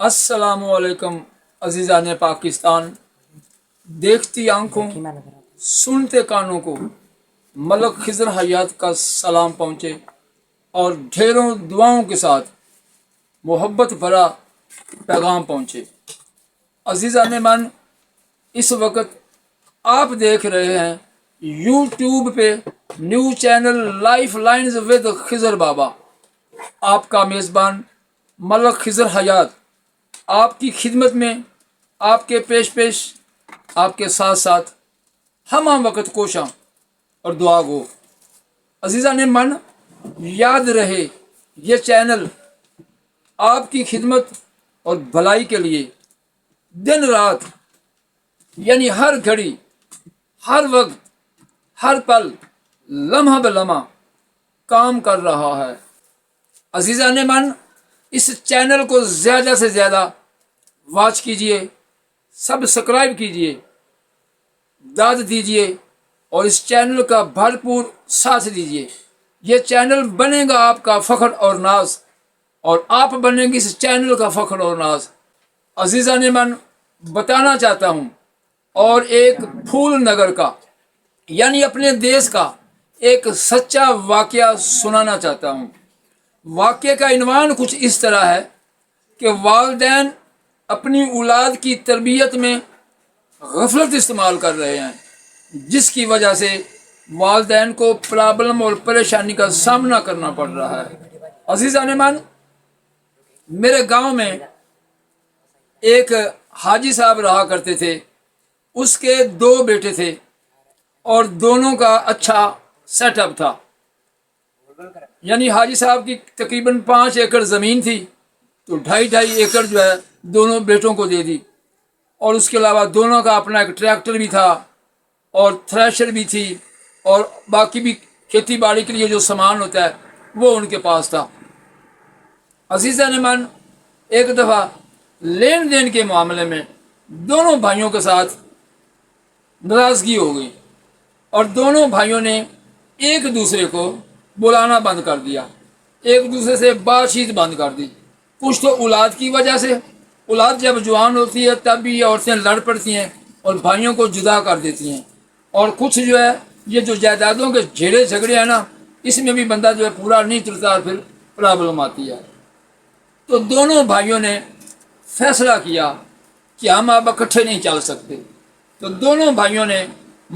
السلام علیکم عزیزان پاکستان، دیکھتی آنکھوں سنتے کانوں کو ملک خضر حیات کا سلام پہنچے اور ڈھیروں دعاؤں کے ساتھ محبت بھرا پیغام پہنچے۔ عزیزان من، اس وقت آپ دیکھ رہے ہیں یوٹیوب پہ news channel Life Lines with Khizar Baba. آپ کا میزبان ملک خضر حیات آپ کی خدمت میں، آپ کے پیش آپ کے ساتھ ساتھ ہمہ وقت کوشاں اور دعا گو۔ عزیزان من، یاد رہے یہ چینل آپ کی خدمت اور بھلائی کے لیے دن رات یعنی ہر گھڑی، ہر وقت، ہر پل، لمحہ بلمحہ کام کر رہا ہے۔ عزیزان من، اس چینل کو زیادہ سے زیادہ واچ کیجئے، سبسکرائب کیجئے، داد دیجئے اور اس چینل کا بھرپور ساتھ دیجئے۔ یہ چینل بنے گا آپ کا فخر اور ناز، اور آپ بنیں گے اس چینل کا فخر اور ناز۔ عزیزان من، بتانا چاہتا ہوں اور ایک پھول نگر کا یعنی اپنے دیش کا ایک سچا واقعہ سنانا چاہتا ہوں۔ واقعے کا عنوان کچھ اس طرح ہے کہ والدین اپنی اولاد کی تربیت میں غفلت استعمال کر رہے ہیں، جس کی وجہ سے والدین کو پرابلم اور پریشانی کا سامنا کرنا پڑ رہا ہے۔ عزیزان من، میرے گاؤں میں ایک حاجی صاحب رہا کرتے تھے۔ اس کے 2 بیٹے تھے اور دونوں کا اچھا سیٹ اپ تھا۔ یعنی حاجی صاحب کی تقریباً 5 ایکڑ زمین تھی، تو 2.5 ایکڑ جو ہے دونوں بیٹوں کو دے دی، اور اس کے علاوہ دونوں کا اپنا ایک ٹریکٹر بھی تھا اور تھریشر بھی تھی، اور باقی بھی کھیتی باڑی کے لیے جو سامان ہوتا ہے وہ ان کے پاس تھا۔ عزیزان من، ایک دفعہ لین دین کے معاملے میں دونوں بھائیوں کے ساتھ ناراضگی ہو گئی، اور دونوں بھائیوں نے ایک دوسرے کو بلانا بند کر دیا، ایک دوسرے سے بات چیت بند کر دی۔ کچھ تو اولاد کی وجہ سے، اولاد جب جوان ہوتی ہے تب بھی یہ عورتیں لڑ پڑتی ہیں اور بھائیوں کو جدا کر دیتی ہیں، اور کچھ جو ہے یہ جو جائیدادوں کے جھیڑے جھگڑے ہیں نا، اس میں بھی بندہ جو ہے پورا نہیں ترتا اور پھر پرابلم آتی ہے۔ تو دونوں بھائیوں نے فیصلہ کیا کہ ہم اب اکٹھے نہیں چل سکتے۔ تو دونوں بھائیوں نے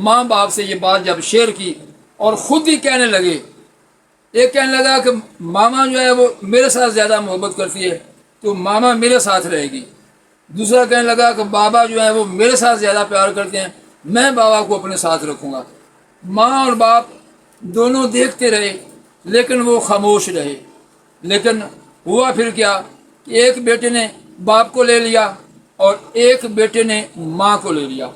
ماں باپ سے یہ بات جب شیئر کی اور خود ہی کہنے لگے، ایک کہنے لگا کہ ماما جو ہے وہ میرے ساتھ زیادہ محبت کرتی ہے تو ماما میرے ساتھ رہے گی۔ دوسرا کہنے لگا کہ بابا جو ہے وہ میرے ساتھ زیادہ پیار کرتے ہیں، میں بابا کو اپنے ساتھ رکھوں گا۔ ماں اور باپ دونوں دیکھتے رہے لیکن وہ خاموش رہے۔ لیکن ہوا پھر کیا کہ ایک بیٹے نے باپ کو لے لیا اور ایک بیٹے نے ماں کو لے لیا،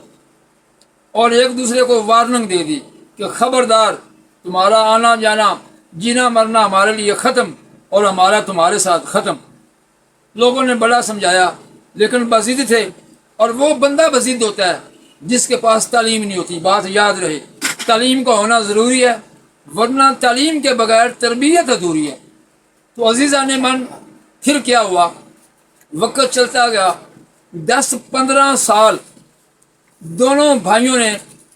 اور ایک دوسرے کو وارننگ دے دی کہ خبردار، تمہارا آنا جانا، جینا مرنا ہمارے لیے ختم اور ہمارا تمہارے ساتھ ختم۔ لوگوں نے بڑا سمجھایا لیکن بضد تھے، اور وہ بندہ بضد ہوتا ہے جس کے پاس تعلیم نہیں ہوتی۔ بات یاد رہے، تعلیم کا ہونا ضروری ہے، ورنہ تعلیم کے بغیر تربیت ادھوری ہے۔ تو عزیزان من، پھر کیا ہوا؟ وقت چلتا گیا، 10-15 سال دونوں بھائیوں نے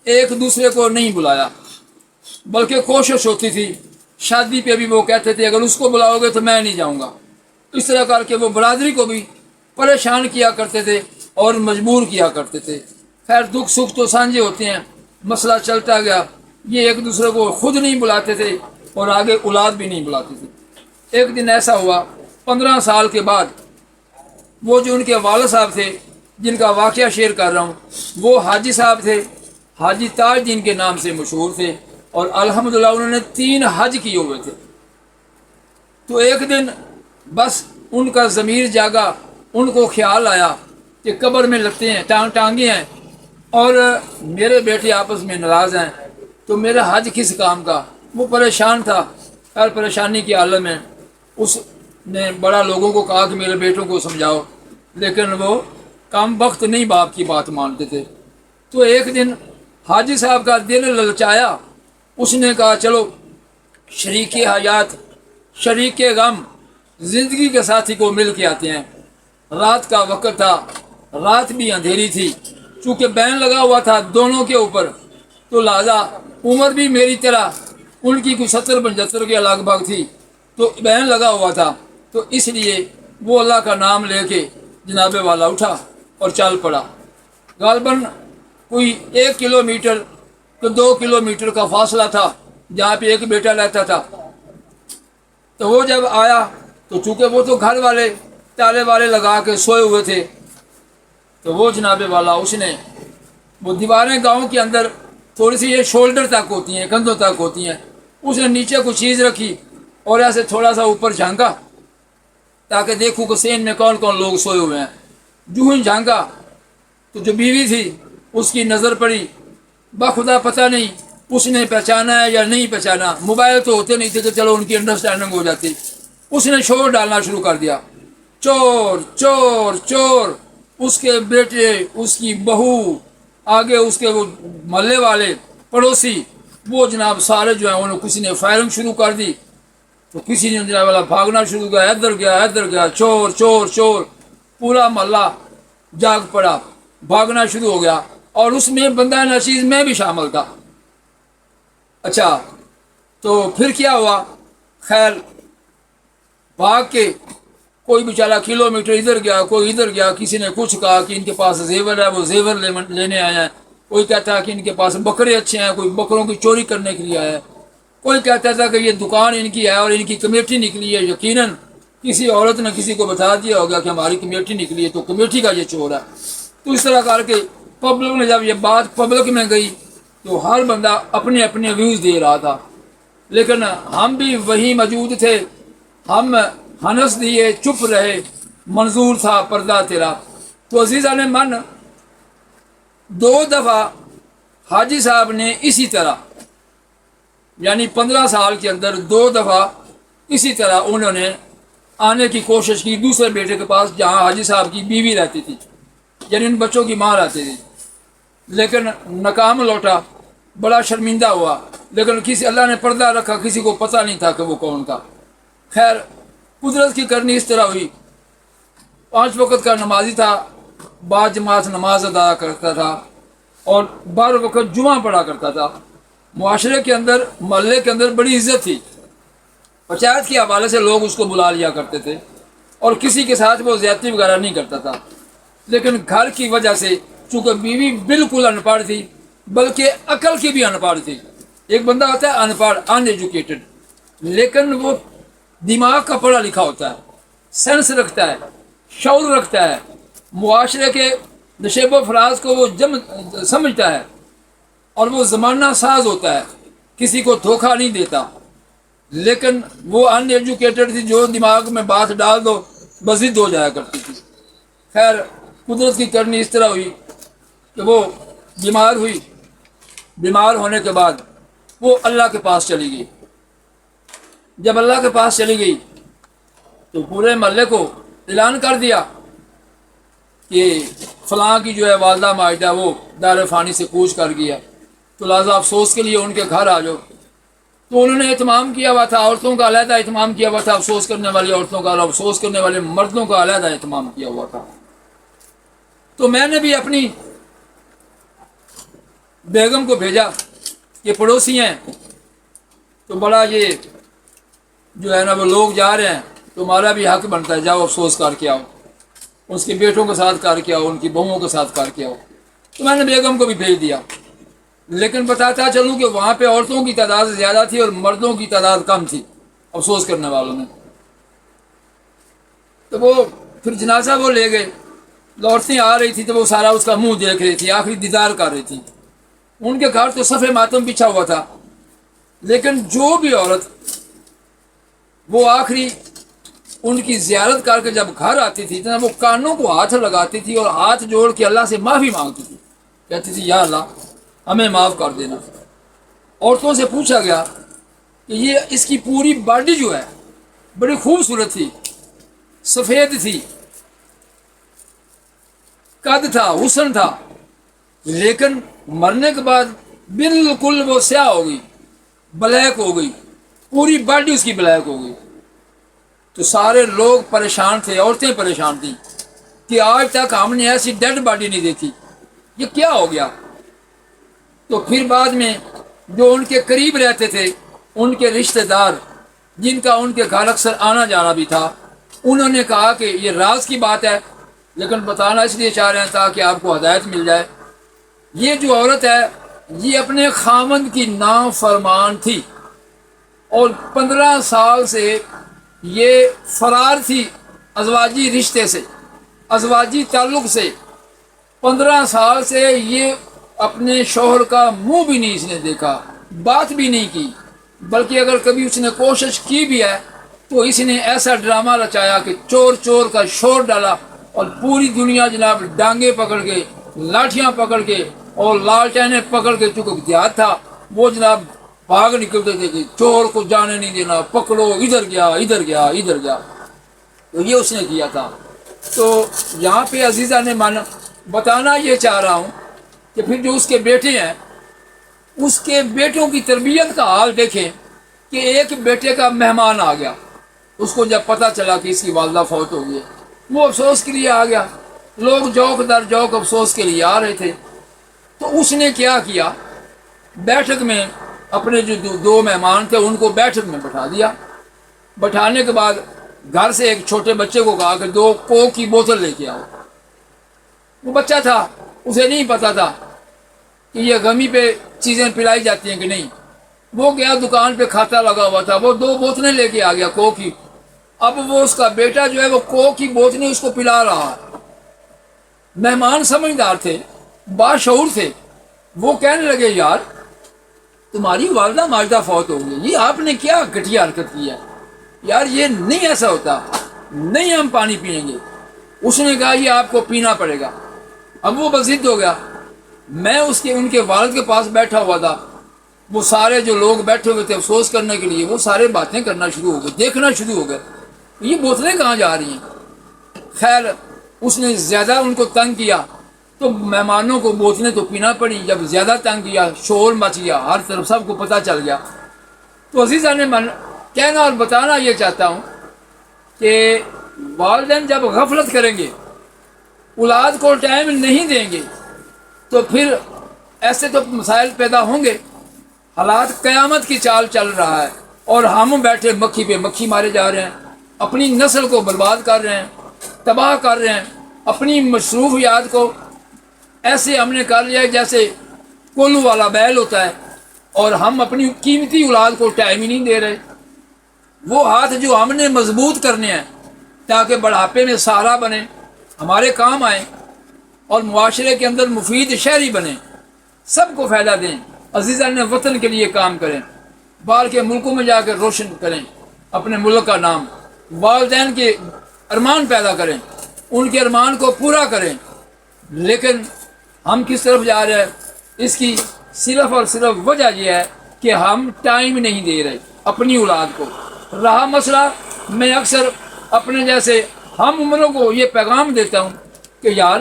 ایک دوسرے کو نہیں بلایا، بلکہ کوشش ہوتی تھی۔ شادی پہ بھی وہ کہتے تھے اگر اس کو بلاؤ گے تو میں نہیں جاؤں گا۔ اس طرح کر کے وہ برادری کو بھی پریشان کیا کرتے تھے اور مجبور کیا کرتے تھے۔ خیر، دکھ سکھ تو سانجھے ہوتے ہیں، مسئلہ چلتا گیا۔ یہ ایک دوسرے کو خود نہیں بلاتے تھے اور آگے اولاد بھی نہیں بلاتے تھے۔ ایک دن ایسا ہوا، 15 سال کے بعد وہ جو ان کے والد صاحب تھے، جن کا واقعہ شیئر کر رہا ہوں، وہ حاجی صاحب تھے، حاجی تاج دین کے نام سے مشہور تھے، اور الحمدللہ انہوں نے 3 حج کیے ہوئے تھے۔ تو ایک دن بس ان کا ضمیر جاگا، ان کو خیال آیا کہ قبر میں لگتے ہیں، ٹانگیں ہیں، اور میرے بیٹے آپس میں ناراض ہیں، تو میرا حج کس کام کا؟ وہ پریشان تھا۔ ہر پریشانی کی عالم میں اس نے بڑا لوگوں کو کہا کہ میرے بیٹوں کو سمجھاؤ، لیکن وہ کم وقت نہیں باپ کی بات مانتے تھے۔ تو ایک دن حاجی صاحب کا دل للچایا، اس نے کہا چلو شریک حیات، شریک غم، زندگی کے ساتھی کو مل کے آتے ہیں۔ رات کا وقت تھا، رات بھی اندھیری تھی، چونکہ بین لگا ہوا تھا دونوں کے اوپر، تو لہذا عمر بھی میری طرح ان کی کچھ 70-75 کے لگ بھگ تھی، تو بین لگا ہوا تھا، تو اس لیے وہ اللہ کا نام لے کے جناب والا اٹھا اور چل پڑا۔ غالباً کوئی 1 کلومیٹر تو 2 کلومیٹر کا فاصلہ تھا جہاں پہ ایک بیٹا رہتا تھا۔ تو وہ جب آیا تو چونکہ وہ تو گھر والے تالے والے لگا کے سوئے ہوئے تھے، تو وہ جناب والا اس نے وہ دیواریں گاؤں کے اندر تھوڑی سی یہ شولڈر تک ہوتی ہیں، کندھوں تک ہوتی ہیں، اس نے نیچے کوئی چیز رکھی اور ایسے تھوڑا سا اوپر جھانکا تاکہ دیکھوں کہ سین میں کون کون لوگ سوئے ہوئے ہیں۔ جو ہی جھانکا تو جو بیوی تھی اس کی نظر پڑی، بخدا پتہ نہیں اس نے پہچانا ہے یا نہیں پہچانا، موبائل تو ہوتے نہیں تھے کہ چلو ان کی انڈرسٹینڈنگ ہو جاتی، اس نے شور ڈالنا شروع کر دیا، چور چور چور۔ اس کے بیٹے، اس کی بہو، آگے اس کے وہ محلے والے پڑوسی، وہ جناب سارے جو ہیں انہوں کسی نے فائرنگ شروع کر دی، تو کسی نے جناب والا بھاگنا شروع کیا، ادھر گیا ادھر گیا، چور چور چور، پورا محلہ جاگ پڑا، بھاگنا شروع ہو گیا، اور اس میں بندہ نشیز میں بھی شامل تھا۔ اچھا تو پھر کیا ہوا؟ خیر بھاگ کے کوئی بیچارہ کلومیٹر ادھر گیا، کوئی ادھر گیا، کسی نے کچھ کہا کہ ان کے پاس زیور ہے، وہ زیور لینے آیا ہے، کوئی کہتا ہے کہ ان کے پاس بکرے اچھے ہیں، کوئی بکروں کی چوری کرنے کے لیے آیا ہے، کوئی کہتا تھا کہ یہ دکان ان کی ہے اور ان کی کمیٹی نکلی ہے، یقیناً کسی عورت نے کسی کو بتا دیا ہوگا کہ ہماری کمیٹی نکلی ہے تو کمیٹی کا یہ چور ہے۔ تو اس طرح کر کے پبلک نے جب یہ بات پبلک میں گئی تو ہر بندہ اپنے اپنے ویوز دے رہا تھا، لیکن ہم بھی وہی موجود تھے، ہم ہنس دیے، چپ رہے، منظور تھا پردہ تیرا۔ تو عزیزان من 2 دفعہ حاجی صاحب نے اسی طرح، یعنی 15 سال کے اندر 2 دفعہ اسی طرح انہوں نے آنے کی کوشش کی دوسرے بیٹے کے پاس جہاں حاجی صاحب کی بیوی رہتی تھی، یعنی ان بچوں کی ماں رہتی تھی، لیکن ناکام لوٹا، بڑا شرمندہ ہوا، لیکن کسی اللہ نے پردہ رکھا، کسی کو پتہ نہیں تھا کہ وہ کون تھا۔ خیر قدرت کی کرنی اس طرح ہوئی، 5 وقت کا نمازی تھا، بعد جماعت نماز ادا کرتا تھا اور بار وقت جمعہ پڑھا کرتا تھا، معاشرے کے اندر محلے کے اندر بڑی عزت تھی، پنچایت کے حوالے سے لوگ اس کو بلا لیا کرتے تھے اور کسی کے ساتھ وہ زیادتی وغیرہ نہیں کرتا تھا، لیکن گھر کی وجہ سے چونکہ بیوی بالکل ان پڑھ تھی، بلکہ عقل کی بھی ان پڑھ تھی۔ ایک بندہ ہوتا ہے ان پڑھ، ان ایجوکیٹڈ، لیکن وہ دماغ کا پڑھا لکھا ہوتا ہے، سینس رکھتا ہے، شعور رکھتا ہے، معاشرے کے نشیب و فراز کو وہ سمجھتا ہے، اور وہ زمانہ ساز ہوتا ہے، کسی کو دھوکہ نہیں دیتا، لیکن وہ ان ایجوکیٹڈ تھی، جو دماغ میں بات ڈال دو بزد ہو جایا کرتی تھی۔ خیر قدرت کی کرنی اس طرح ہوئی کہ وہ بیمار ہوئی، بیمار ہونے کے بعد وہ اللہ کے پاس چلی گئی۔ جب اللہ کے پاس چلی گئی تو پورے محلے کو اعلان کر دیا کہ فلاں کی جو ہے والدہ ماجدہ وہ دار فانی سے کوچ کر گیا، تو لہٰذا افسوس کے لیے ان کے گھر آ جاؤ۔ تو انہوں نے اہتمام کیا ہوا تھا، عورتوں کا علیحدہ اہتمام کیا ہوا تھا، افسوس کرنے والی عورتوں کا اور افسوس کرنے والے مردوں کا علیحدہ اہتمام کیا ہوا تھا۔ تو میں نے بھی اپنی بیگم کو بھیجا، یہ پڑوسی ہیں تو بڑا یہ جو ہے نا وہ لوگ جا رہے ہیں تو ہمارا بھی حق بنتا ہے، جاؤ افسوس کر کے آؤ، اس کے بیٹوں کے ساتھ کر کے آؤ، ان کی بہوؤں کے ساتھ کر کے آؤ۔ تو میں نے بیگم کو بھی بھیج دیا، لیکن بتاتا چلوں کہ وہاں پہ عورتوں کی تعداد زیادہ تھی اور مردوں کی تعداد کم تھی افسوس کرنے والوں میں۔ تو وہ پھر جنازہ وہ لے گئے، عورتیں آ رہی تھی تو وہ سارا اس کا منہ دیکھ رہی تھی، آخری دیدار کر رہی تھی۔ ان کے گھر تو صفے ماتم بچھا ہوا تھا، لیکن جو بھی عورت وہ آخری ان کی زیارت کر کے جب گھر آتی تھی تو وہ کانوں کو ہاتھ لگاتی تھی اور ہاتھ جوڑ کے اللہ سے معافی مانگتی تھی، کہتی تھی یا اللہ ہمیں معاف کر دینا۔ عورتوں سے پوچھا گیا کہ یہ اس کی پوری باڈی جو ہے بڑی خوبصورت تھی، سفید تھی، قد تھا، حسن تھا، لیکن مرنے کے بعد بالکل وہ سیاہ ہو گئی، بلیک ہو گئی، پوری باڈی اس کی بلیک ہو گئی۔ تو سارے لوگ پریشان تھے، عورتیں پریشان تھیں کہ آج تک ہم نے ایسی ڈیڈ باڈی نہیں دیکھی، یہ کیا ہو گیا؟ تو پھر بعد میں جو ان کے قریب رہتے تھے، ان کے رشتہ دار جن کا ان کے گھر اکثر آنا جانا بھی تھا، انہوں نے کہا کہ یہ راز کی بات ہے، لیکن بتانا اس لیے چاہ رہے ہیں تاکہ آپ کو ہدایت مل جائے۔ یہ جو عورت ہے یہ اپنے خاوند کی نافرمان تھی اور 15 سال سے یہ فرار تھی ازواجی رشتے سے، ازواجی تعلق سے۔ 15 سال سے یہ اپنے شوہر کا منہ بھی نہیں اس نے دیکھا، بات بھی نہیں کی، بلکہ اگر کبھی اس نے کوشش کی بھی ہے تو اس نے ایسا ڈرامہ رچایا کہ چور چور کا شور ڈالا، اور پوری دنیا جناب ڈانگیں پکڑ کے، لاٹھیاں پکڑ کے اور لالٹینیں پکڑ کے، چونکہ دیہات تھا وہ جناب بھاگ نکلتے تھے کہ چور کو جانے نہیں دینا، پکڑو، ادھر گیا ادھر گیا ادھر گیا۔ تو یہ اس نے کیا تھا۔ تو یہاں پہ عزیزہ نے من بتانا یہ چاہ رہا ہوں کہ پھر جو اس کے بیٹے ہیں، اس کے بیٹوں کی تربیت کا حال دیکھیں کہ ایک بیٹے کا مہمان آ گیا، اس کو جب پتہ چلا کہ اس کی والدہ فوت ہو گئی، وہ افسوس کے لیے آ گیا، لوگ جوک در جوک افسوس کے لیے آ رہے تھے۔ تو اس نے کیا کیا، بیٹھک میں اپنے جو دو مہمان تھے ان کو بیٹھک میں بٹھا دیا۔ بٹھانے کے بعد گھر سے ایک چھوٹے بچے کو کہا کہ 2 کوک کی بوتل لے کے آؤ۔ وہ بچہ تھا، اسے نہیں پتا تھا کہ یہ غمی پہ چیزیں پلائی جاتی ہیں کہ نہیں۔ وہ گیا دکان پہ، کھاتا لگا ہوا تھا، وہ 2 بوتلیں لے کے آ گیا کوک کی۔ اب وہ اس کا بیٹا جو ہے وہ کوک کی بوتلیں اس کو پلا رہا ہے۔ مہمان سمجھدار تھے، باشعور تھے، وہ کہنے لگے یار تمہاری والدہ ماجدہ فوت ہو گئی، یہ آپ نے کیا گھٹیا حرکت کی ہے یار، یہ نہیں ایسا ہوتا، نہیں ہم پانی پئیں گے۔ اس نے کہا یہ آپ کو پینا پڑے گا۔ اب وہ بضد ہو گیا۔ میں ان کے والد کے پاس بیٹھا ہوا تھا، وہ سارے جو لوگ بیٹھے ہوئے تھے افسوس کرنے کے لیے، وہ سارے باتیں کرنا شروع ہو گئے، دیکھنا شروع ہو گئے یہ بوتلیں کہاں جا رہی ہیں۔ خیر اس نے زیادہ ان کو تنگ کیا تو مہمانوں کو بوتلیں تو پینا پڑی، جب زیادہ تنگ کیا شور مچ گیا، ہر طرف سب کو پتہ چل گیا۔ تو عزیزہ نے من کہنا اور بتانا یہ چاہتا ہوں کہ والدین جب غفلت کریں گے، اولاد کو ٹائم نہیں دیں گے، تو پھر ایسے تو مسائل پیدا ہوں گے۔ حالات قیامت کی چال چل رہا ہے اور ہم بیٹھے مکھی پہ مکھی مارے جا رہے ہیں، اپنی نسل کو برباد کر رہے ہیں، تباہ کر رہے ہیں، اپنی مصروفیات کو ایسے ہم نے کر لیا ہے جیسے کولو والا بیل ہوتا ہے، اور ہم اپنی قیمتی اولاد کو ٹائم ہی نہیں دے رہے۔ وہ ہاتھ جو ہم نے مضبوط کرنے ہیں تاکہ بڑھاپے میں سہارا بنے، ہمارے کام آئیں اور معاشرے کے اندر مفید شہری بنے، سب کو فائدہ دیں، عزیزان نے وطن کے لیے کام کریں، باہر کے ملکوں میں جا کر روشن کریں اپنے ملک کا نام، والدین کے ارمان پیدا کریں، ان کے ارمان کو پورا کریں۔ لیکن ہم کس طرف جا رہے ہیں، اس کی صرف اور صرف وجہ یہ ہے کہ ہم ٹائم نہیں دے رہے اپنی اولاد کو۔ رہا مسئلہ، میں اکثر اپنے جیسے ہم عمروں کو یہ پیغام دیتا ہوں کہ یار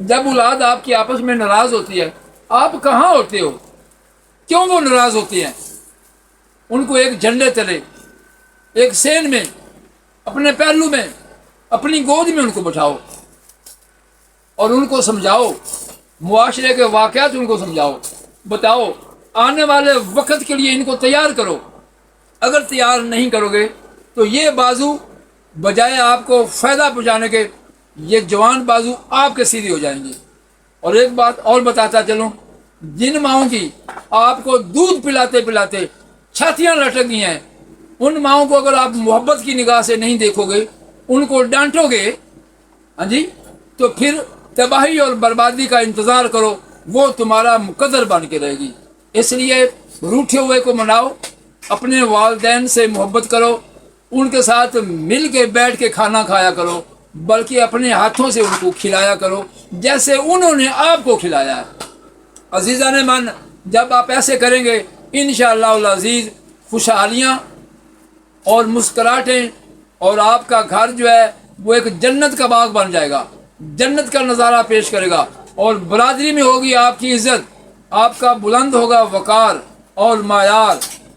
جب اولاد آپ کی آپس میں ناراض ہوتی ہے، آپ کہاں ہوتے ہو؟ کیوں وہ ناراض ہوتی ہیں؟ ان کو ایک جھنڈے تلے، ایک سین میں، اپنے پہلو میں، اپنی گود میں ان کو بٹھاؤ اور ان کو سمجھاؤ، معاشرے کے واقعات ان کو سمجھاؤ، بتاؤ، آنے والے وقت کے لیے ان کو تیار کرو۔ اگر تیار نہیں کرو گے تو یہ بازو بجائے آپ کو فائدہ پہنچانے کے، یہ جوان بازو آپ کے سیدھے ہو جائیں گے۔ اور ایک بات اور بتاتا چلوں، جن ماؤں کی آپ کو دودھ پلاتے پلاتے چھاتیاں لٹک گئی ہیں، ان ماؤں کو اگر آپ محبت کی نگاہ سے نہیں دیکھو گے، ان کو ڈانٹو گے، ہاں جی، تو پھر تباہی اور بربادی کا انتظار کرو، وہ تمہارا مقدر بن کے رہے گی۔ اس لیے روٹھے ہوئے کو مناؤ، اپنے والدین سے محبت کرو، ان کے ساتھ مل کے بیٹھ کے کھانا کھایا کرو، بلکہ اپنے ہاتھوں سے ان کو کھلایا کرو جیسے انہوں نے آپ کو کھلایا ہے۔ عزیزان من، جب آپ ایسے کریں گے انشاءاللہ العزیز خوشحالیاں اور مسکراہٹیں، اور آپ کا گھر جو ہے وہ ایک جنت کا باغ بن جائے گا، جنت کا نظارہ پیش کرے گا، اور برادری میں ہوگی آپ کی عزت، آپ کا بلند ہوگا وقار اور معیار۔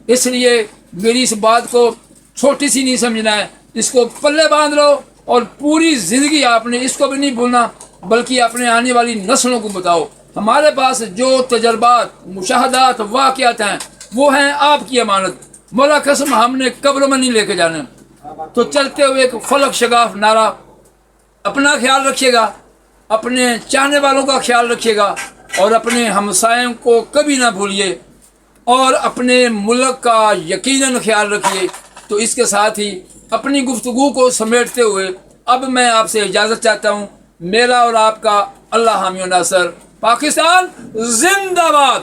اس لیے میری اس بات کو چھوٹی سی نہیں سمجھنا ہے، اس کو پلے باندھ لو اور پوری زندگی آپ نے اس کو بھی نہیں بھولنا بلکہ اپنے آنے والی نسلوں کو بتاؤ۔ ہمارے پاس جو تجربات مشاہدات واقعات ہیں وہ ہیں آپ کی امانت، مولا قسم ہم نے قبر میں نہیں لے کے جانے۔ تو چلتے ہوئے ایک فلک شگاف نعرہ، اپنا خیال رکھیے گا، اپنے چاہنے والوں کا خیال رکھیے گا، اور اپنے ہمسایوں کو کبھی نہ بھولیے، اور اپنے ملک کا یقیناً خیال رکھیے۔ تو اس کے ساتھ ہی اپنی گفتگو کو سمیٹتے ہوئے اب میں آپ سے اجازت چاہتا ہوں۔ میرا اور آپ کا اللہ حامی و ناصر۔ پاکستان زندہ باد۔